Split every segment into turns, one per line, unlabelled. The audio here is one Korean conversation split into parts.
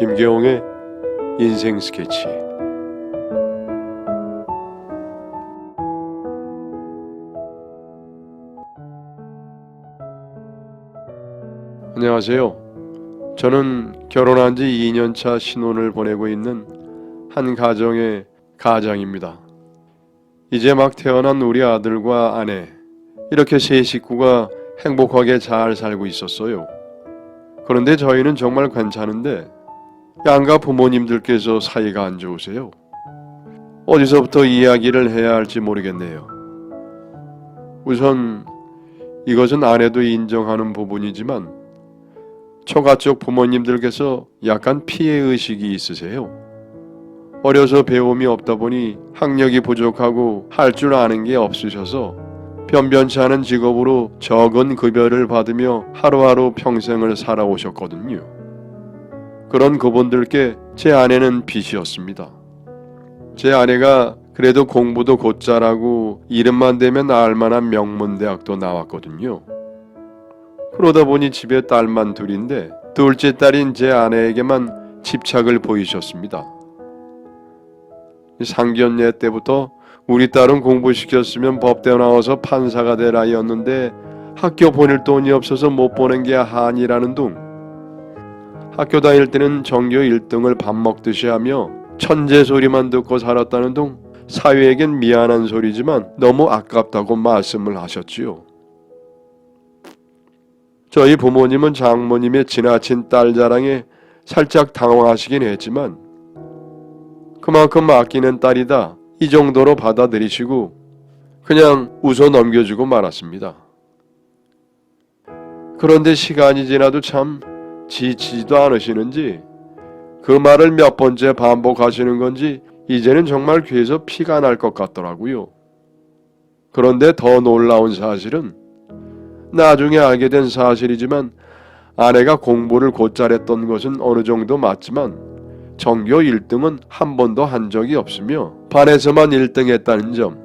김계홍의 인생 스케치. 안녕하세요. 저는 결혼한 지 2년차 신혼을 보내고 있는 한 가정의 가장입니다. 이제 막 태어난 우리 아들과 아내, 이렇게 세 식구가 행복하게 잘 살고 있었어요. 그런데 저희는 정말 괜찮은데 양가 부모님들께서 사이가 안 좋으세요. 어디서부터 이야기를 해야 할지 모르겠네요. 우선 이것은 아내도 인정하는 부분이지만 처가 쪽 부모님들께서 약간 피해의식이 있으세요. 어려서 배움이 없다 보니 학력이 부족하고 할 줄 아는 게 없으셔서 변변치 않은 직업으로 적은 급여를 받으며 하루하루 평생을 살아오셨거든요. 그런 그분들께 제 아내는 빚이었습니다. 제 아내가 그래도 공부도 곧 잘하고 이름만 대면 알만한 명문대학도 나왔거든요. 그러다 보니 집에 딸만 둘인데 둘째 딸인 제 아내에게만 집착을 보이셨습니다. 상견례 때부터 우리 딸은 공부시켰으면 법대 나와서 판사가 될 아이였는데 학교 보낼 돈이 없어서 못 보낸 게 한이라는 둥, 학교 다닐 때는 전교 1등을 밥 먹듯이 하며 천재 소리만 듣고 살았다는 둥, 사위에겐 미안한 소리지만 너무 아깝다고 말씀을 하셨지요. 저희 부모님은 장모님의 지나친 딸 자랑에 살짝 당황하시긴 했지만 그만큼 아끼는 딸이다 이 정도로 받아들이시고 그냥 웃어 넘겨주고 말았습니다. 그런데 시간이 지나도 참 지치지도 않으시는지 그 말을 몇 번째 반복하시는 건지 이제는 정말 귀에서 피가 날 것 같더라고요. 그런데 더 놀라운 사실은 나중에 알게 된 사실이지만 아내가 공부를 곧 잘했던 것은 어느 정도 맞지만 전교 1등은 한 번도 한 적이 없으며 반에서만 1등 했다는 점,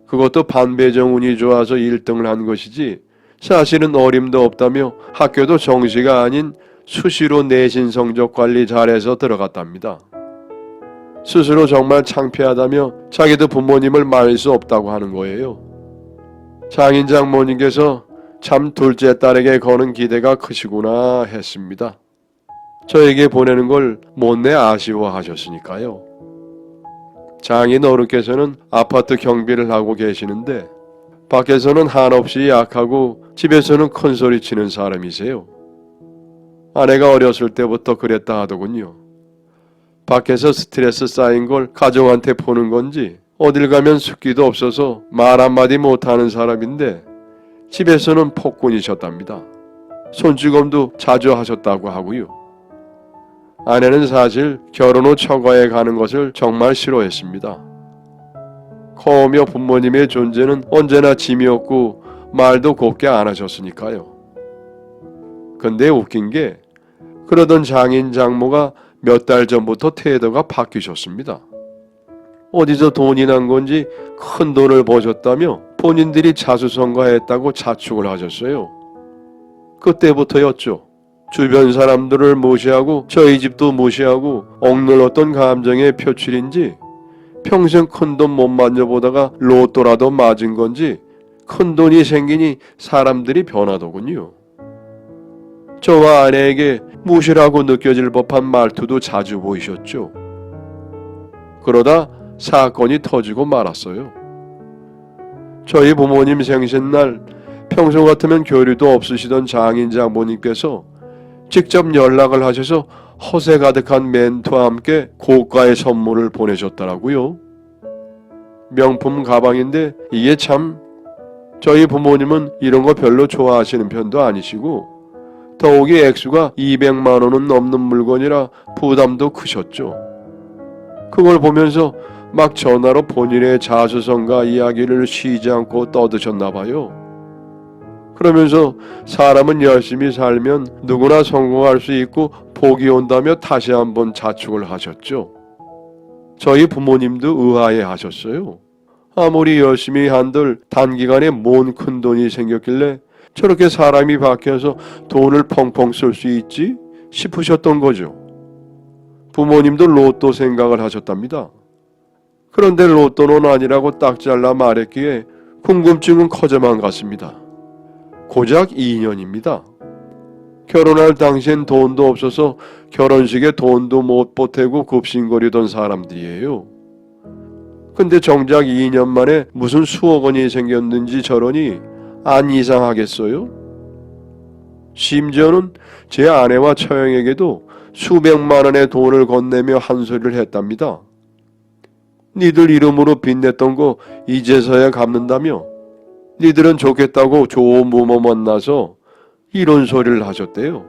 그것도 반배정 운이 좋아서 1등을 한 것이지 사실은 어림도 없다며 학교도 정시가 아닌 수시로 내신 성적 관리 잘해서 들어갔답니다. 스스로 정말 창피하다며 자기도 부모님을 말릴 수 없다고 하는 거예요. 장인 장모님께서 참 둘째 딸에게 거는 기대가 크시구나 했습니다. 저에게 보내는 걸 못내 아쉬워하셨으니까요. 장인 어른께서는 아파트 경비를 하고 계시는데 밖에서는 한없이 약하고 집에서는 큰소리 치는 사람이세요. 아내가 어렸을 때부터 그랬다 하더군요. 밖에서 스트레스 쌓인 걸 가족한테 푸는 건지 어딜 가면 숫기도 없어서 말 한마디 못하는 사람인데 집에서는 폭군이셨답니다. 손찌검도 자주 하셨다고 하고요. 아내는 사실 결혼 후 처가에 가는 것을 정말 싫어했습니다. 커오며 부모님의 존재는 언제나 짐이었고 말도 곱게 안 하셨으니까요. 근데 웃긴 게 그러던 장인 장모가 몇 달 전부터 태도가 바뀌셨습니다. 어디서 돈이 난 건지 큰 돈을 버셨다며 본인들이 자수성가했다고 자축을 하셨어요. 그때부터였죠. 주변 사람들을 무시하고 저희 집도 무시하고 억눌렀던 감정의 표출인지 평생 큰돈 못 만져보다가 로또라도 맞은 건지 큰돈이 생기니 사람들이 변하더군요. 저와 아내에게 무시라고 느껴질 법한 말투도 자주 보이셨죠. 그러다 사건이 터지고 말았어요. 저희 부모님 생신날 평소 같으면 교류도 없으시던 장인 장모님께서 직접 연락을 하셔서 허세 가득한 멘트와 함께 고가의 선물을 보내셨더라고요. 명품 가방인데 이게 참 저희 부모님은 이런 거 별로 좋아하시는 편도 아니시고 더욱이 액수가 200만 원은 넘는 물건이라 부담도 크셨죠. 그걸 보면서 막 전화로 본인의 자수성가 이야기를 쉬지 않고 떠드셨나 봐요. 그러면서 사람은 열심히 살면 누구나 성공할 수 있고 복이 온다며 다시 한번 자축을 하셨죠. 저희 부모님도 의아해 하셨어요. 아무리 열심히 한들 단기간에 뭔 큰돈이 생겼길래 저렇게 사람이 바뀌어서 돈을 펑펑 쓸 수 있지 싶으셨던 거죠. 부모님도 로또 생각을 하셨답니다. 그런데 로또는 아니라고 딱 잘라 말했기에 궁금증은 커져만 갔습니다. 고작 2년입니다. 결혼할 당시엔 돈도 없어서 결혼식에 돈도 못 보태고 굽신거리던 사람들이에요. 근데 정작 2년 만에 무슨 수억 원이 생겼는지 저러니 안 이상하겠어요? 심지어는 제 아내와 처형에게도 수백만 원의 돈을 건네며 한 소리를 했답니다. 니들 이름으로 빚냈던 거 이제서야 갚는다며 니들은 좋겠다고 좋은 부모 만나서 이런 소리를 하셨대요.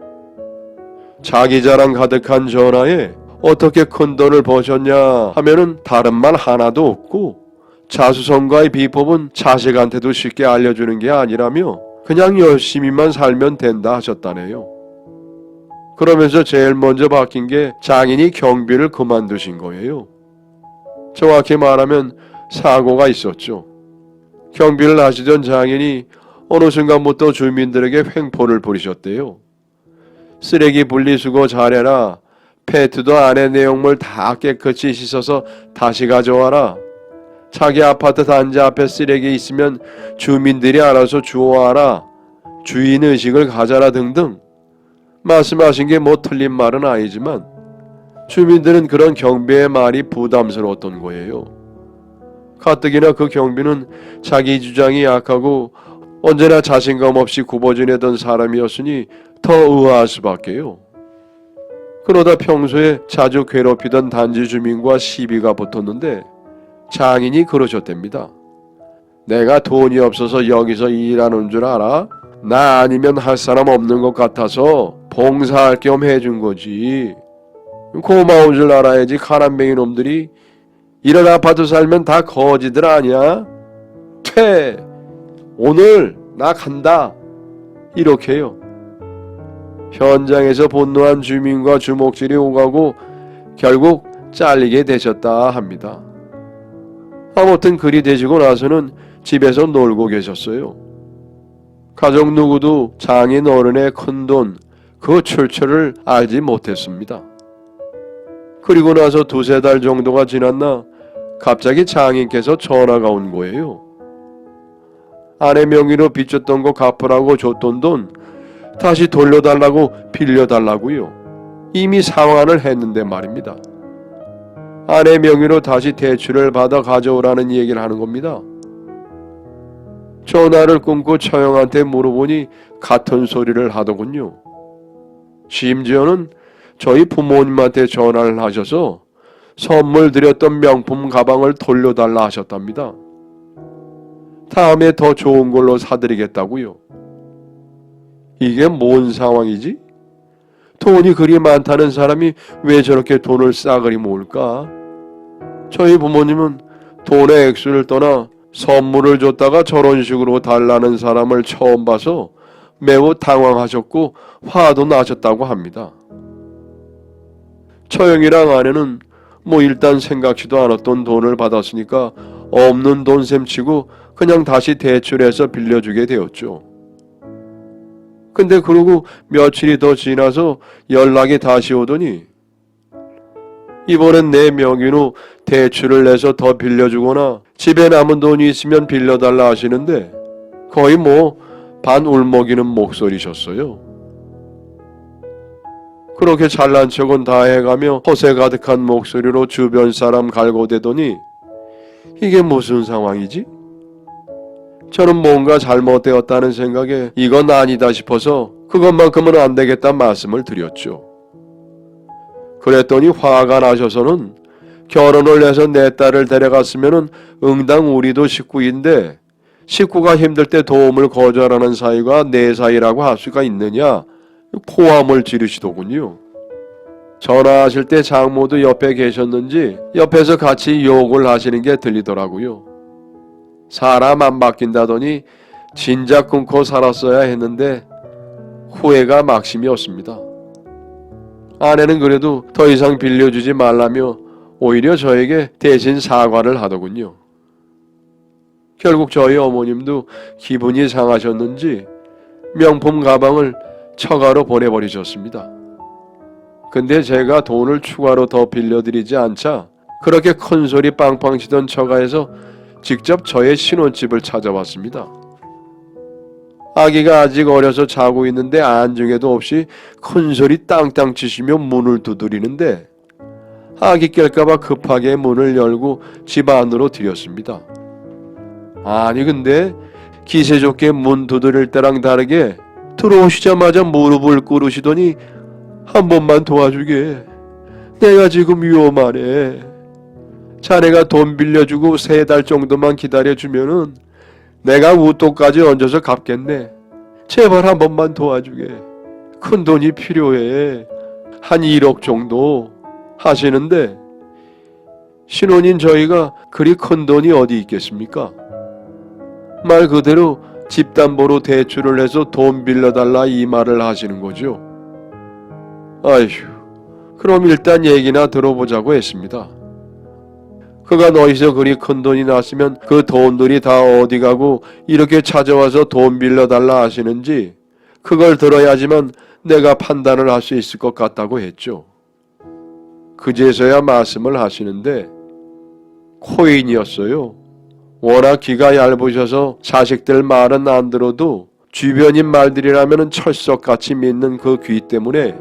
자기 자랑 가득한 전화에 어떻게 큰 돈을 버셨냐 하면은 다른 말 하나도 없고 자수성가의 비법은 자식한테도 쉽게 알려주는 게 아니라며 그냥 열심히만 살면 된다 하셨다네요. 그러면서 제일 먼저 바뀐 게 장인이 경비를 그만두신 거예요. 정확히 말하면 사고가 있었죠. 경비를 하시던 장인이 어느 순간부터 주민들에게 횡포를 부리셨대요. 쓰레기 분리수거 잘해라. 페트도 안에 내용물 다 깨끗이 씻어서 다시 가져와라. 자기 아파트 단지 앞에 쓰레기 있으면 주민들이 알아서 주워와라. 주인의식을 가져라 등등. 말씀하신 게 뭐 틀린 말은 아니지만 주민들은 그런 경비의 말이 부담스러웠던 거예요. 가뜩이나 그 경비는 자기 주장이 약하고 언제나 자신감 없이 굽어지내던 사람이었으니 더 의아할 수밖에요. 그러다 평소에 자주 괴롭히던 단지 주민과 시비가 붙었는데 장인이 그러셨답니다. 내가 돈이 없어서 여기서 일하는 줄 알아? 나 아니면 할 사람 없는 것 같아서 봉사할 겸 해준 거지. 고마운 줄 알아야지. 가난뱅이 놈들이 이런 아파트 살면 다 거지들 아니야? 퇴! 오늘 나 간다. 이렇게요. 현장에서 분노한 주민과 주먹질이 오가고 결국 잘리게 되셨다 합니다. 아무튼 그리 되시고 나서는 집에서 놀고 계셨어요. 가족 누구도 장인 어른의 큰돈 그 출처를 알지 못했습니다. 그리고 나서 두세 달 정도가 지났나 갑자기 장인께서 전화가 온 거예요. 아내 명의로 빚졌던 거 갚으라고 줬던 돈 다시 돌려달라고 빌려달라고요. 이미 상환을 했는데 말입니다. 아내 명의로 다시 대출을 받아 가져오라는 얘기를 하는 겁니다. 전화를 끊고 처형한테 물어보니 같은 소리를 하더군요. 심지어는 저희 부모님한테 전화를 하셔서 선물 드렸던 명품 가방을 돌려달라 하셨답니다. 다음에 더 좋은 걸로 사드리겠다고요. 이게 뭔 상황이지? 돈이 그리 많다는 사람이 왜 저렇게 돈을 싸그리 모을까? 저희 부모님은 돈의 액수를 떠나 선물을 줬다가 저런 식으로 달라는 사람을 처음 봐서 매우 당황하셨고 화도 나셨다고 합니다. 처형이랑 아내는 일단 생각지도 않았던 돈을 받았으니까 없는 돈 셈치고 그냥 다시 대출해서 빌려주게 되었죠. 근데 그러고 며칠이 더 지나서 연락이 다시 오더니 이번엔 내 명의로 대출을 내서 더 빌려주거나 집에 남은 돈이 있으면 빌려달라 하시는데 거의 반 울먹이는 목소리셨어요. 그렇게 잘난 척은 다 해가며 허세 가득한 목소리로 주변 사람 갈고대더니 이게 무슨 상황이지? 저는 뭔가 잘못되었다는 생각에 이건 아니다 싶어서 그것만큼은 안 되겠다 말씀을 드렸죠. 그랬더니 화가 나셔서는 결혼을 해서 내 딸을 데려갔으면 응당 우리도 식구인데 식구가 힘들 때 도움을 거절하는 사이가 내 사이라고 할 수가 있느냐 포함을 지르시더군요. 전화하실 때 장모도 옆에 계셨는지 옆에서 같이 욕을 하시는 게 들리더라고요. 사람 안 바뀐다더니 진작 끊고 살았어야 했는데 후회가 막심이었습니다. 아내는 그래도 더 이상 빌려주지 말라며 오히려 저에게 대신 사과를 하더군요. 결국 저희 어머님도 기분이 상하셨는지 명품 가방을 처가로 보내버리셨습니다. 근데 제가 돈을 추가로 더 빌려드리지 않자 그렇게 큰 소리 빵빵 치던 처가에서 직접 저의 신혼집을 찾아왔습니다. 아기가 아직 어려서 자고 있는데 안중에도 없이 큰 소리 땅땅 치시며 문을 두드리는데 아기 깰까봐 급하게 문을 열고 집 안으로 들였습니다. 아니 근데 기세 좋게 문 두드릴 때랑 다르게 들어오시자마자 무릎을 꿇으시더니 한 번만 도와주게. 내가 지금 위험하네. 자네가 돈 빌려주고 3달 정도만 기다려주면은 내가 우토까지 얹어서 갚겠네. 제발 한 번만 도와주게. 큰 돈이 필요해. 한 1억 정도 하시는데 신혼인 저희가 그리 큰 돈이 어디 있겠습니까? 말 그대로 집담보로 대출을 해서 돈 빌려달라 이 말을 하시는 거죠. 아휴, 그럼 일단 얘기나 들어보자고 했습니다. 그가 어디서 그리 큰 돈이 났으면 그 돈들이 다 어디 가고 이렇게 찾아와서 돈 빌려달라 하시는지 그걸 들어야지만 내가 판단을 할 수 있을 것 같다고 했죠. 그제서야 말씀을 하시는데 코인이었어요. 워낙 귀가 얇으셔서 자식들 말은 안 들어도 주변인 말들이라면 철석같이 믿는 그 귀 때문에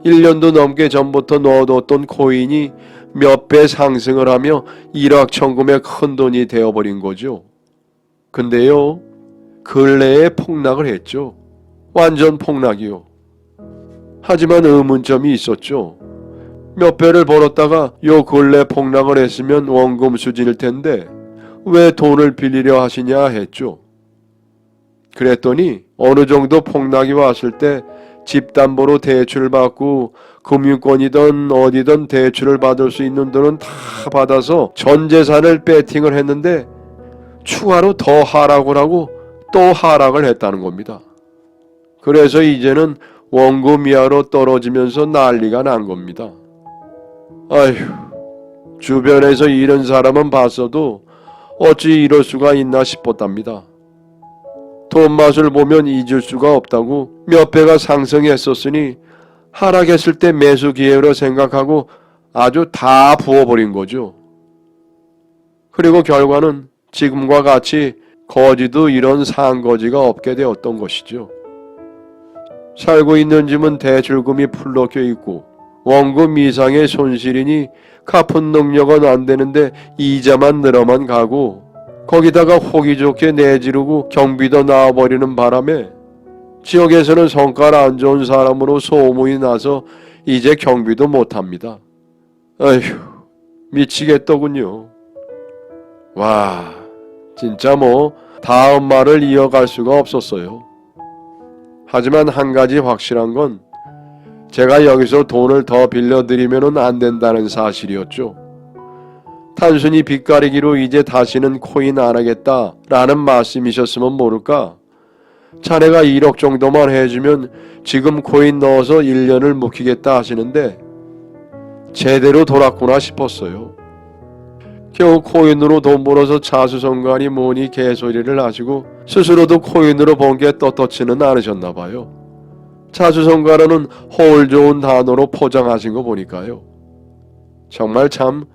1년도 넘게 전부터 넣어뒀던 코인이 몇 배 상승을 하며 일확천금의 큰 돈이 되어버린 거죠. 근데요, 근래에 폭락을 했죠. 완전 폭락이요. 하지만 의문점이 있었죠. 몇 배를 벌었다가 요 근래 폭락을 했으면 원금 수준일 텐데 왜 돈을 빌리려 하시냐 했죠. 그랬더니 어느 정도 폭락이 왔을 때 집담보로 대출을 받고 금융권이든 어디든 대출을 받을 수 있는 돈은 다 받아서 전 재산을 베팅을 했는데 추가로 더 하락을 하고 또 하락을 했다는 겁니다. 그래서 이제는 원금 이하로 떨어지면서 난리가 난 겁니다. 아휴, 주변에서 이런 사람은 봤어도 어찌 이럴 수가 있나 싶었답니다. 돈 맛을 보면 잊을 수가 없다고 몇 배가 상승했었으니 하락했을 때 매수 기회로 생각하고 아주 다 부어버린 거죠. 그리고 결과는 지금과 같이 거지도 이런 상거지가 없게 되었던 것이죠. 살고 있는 집은 대출금이 풀럭여 있고 원금 이상의 손실이니 갚은 능력은 안 되는데 이자만 늘어만 가고 거기다가 호기 좋게 내지르고 경비도 나와버리는 바람에 지역에서는 성깔 안 좋은 사람으로 소문이 나서 이제 경비도 못합니다. 아휴, 미치겠더군요. 와, 진짜 다음 말을 이어갈 수가 없었어요. 하지만 한 가지 확실한 건 제가 여기서 돈을 더 빌려드리면 안 된다는 사실이었죠. 단순히 빚가리기로 이제 다시는 코인 안 하겠다라는 말씀이셨으면 모를까. 자네가 1억 정도만 해주면 지금 코인 넣어서 1년을 묵히겠다 하시는데 제대로 돌았구나 싶었어요. 겨우 코인으로 돈 벌어서 자수성가니 뭐니 개소리를 하시고 스스로도 코인으로 번 게 떳떳지는 않으셨나 봐요. 자수성가라는 허울 좋은 단어로 포장하신 거 보니까요. 정말 참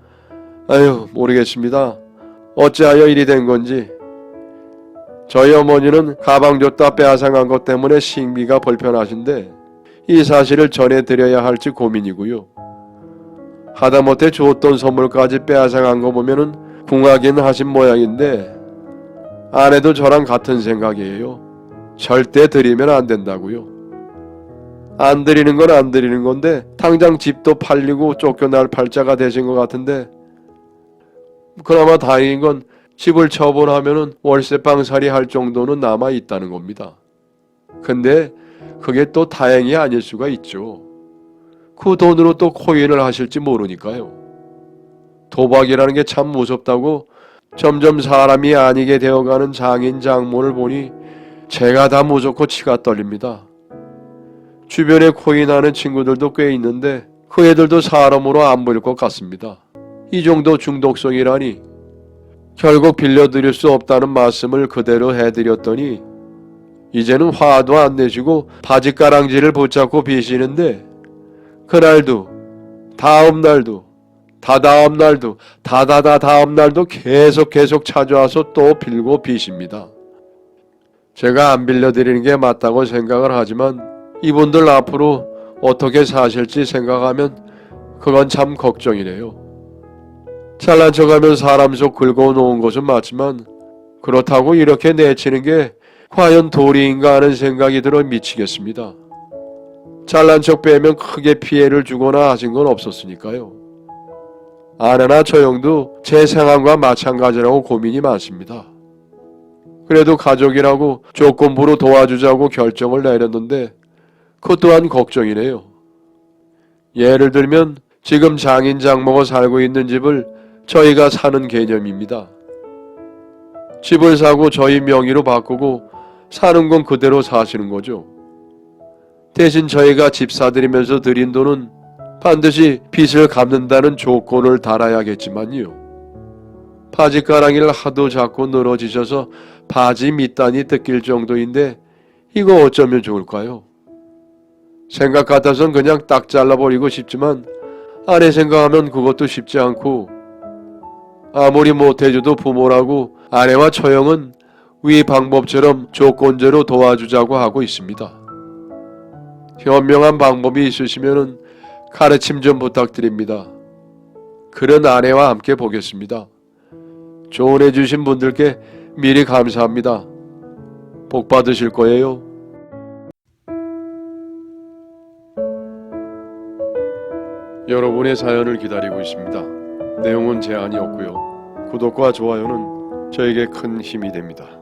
모르겠습니다. 어찌하여 일이 된 건지. 저희 어머니는 가방 줬다 빼앗아간 것 때문에 식미가 불편하신데 이 사실을 전해드려야 할지 고민이고요. 하다못해 줬던 선물까지 빼앗아간 거 보면은 궁하긴 하신 모양인데 아내도 저랑 같은 생각이에요. 절대 드리면 안 된다고요. 안 드리는 건 안 드리는 건데 당장 집도 팔리고 쫓겨날 팔자가 되신 것 같은데 그나마 다행인 건 집을 처분하면은 월세방살이 할 정도는 남아 있다는 겁니다. 근데 그게 또 다행이 아닐 수가 있죠. 그 돈으로 또 코인을 하실지 모르니까요. 도박이라는 게 참 무섭다고 점점 사람이 아니게 되어가는 장인 장모를 보니 제가 다 무섭고 치가 떨립니다. 주변에 코인하는 친구들도 꽤 있는데 그 애들도 사람으로 안 보일 것 같습니다. 이 정도 중독성이라니. 결국 빌려드릴 수 없다는 말씀을 그대로 해드렸더니 이제는 화도 안 내시고 바지가랑지를 붙잡고 비시는데 그날도, 다음 날도, 다다음 날도, 다다다다음 날도 계속 찾아와서 또 빌고 비십니다. 제가 안 빌려드리는 게 맞다고 생각을 하지만 이분들 앞으로 어떻게 사실지 생각하면 그건 참 걱정이네요. 잘난 척하면 사람 속 긁어놓은 것은 맞지만 그렇다고 이렇게 내치는 게 과연 도리인가 하는 생각이 들어 미치겠습니다. 잘난 척 빼면 크게 피해를 주거나 하신 건 없었으니까요. 아내나 저 형도 제 상황과 마찬가지라고 고민이 많습니다. 그래도 가족이라고 조건부로 도와주자고 결정을 내렸는데 그것 또한 걱정이네요. 예를 들면 지금 장인 장모가 살고 있는 집을 저희가 사는 개념입니다. 집을 사고 저희 명의로 바꾸고 사는 건 그대로 사시는 거죠. 대신 저희가 집 사드리면서 드린 돈은 반드시 빚을 갚는다는 조건을 달아야겠지만요. 바지가랑이를 하도 잡고 늘어지셔서 바지 밑단이 뜯길 정도인데 이거 어쩌면 좋을까요? 생각 같아선 그냥 딱 잘라버리고 싶지만 아내 생각하면 그것도 쉽지 않고 아무리 못해줘도 부모라고 아내와 처형은 위 방법처럼 조건제로 도와주자고 하고 있습니다. 현명한 방법이 있으시면 가르침 좀 부탁드립니다. 그런 아내와 함께 보겠습니다. 조언해 주신 분들께 미리 감사합니다. 복 받으실 거예요. 여러분의 사연을 기다리고 있습니다. 내용은 제한이 없고요. 구독과 좋아요는 저에게 큰 힘이 됩니다.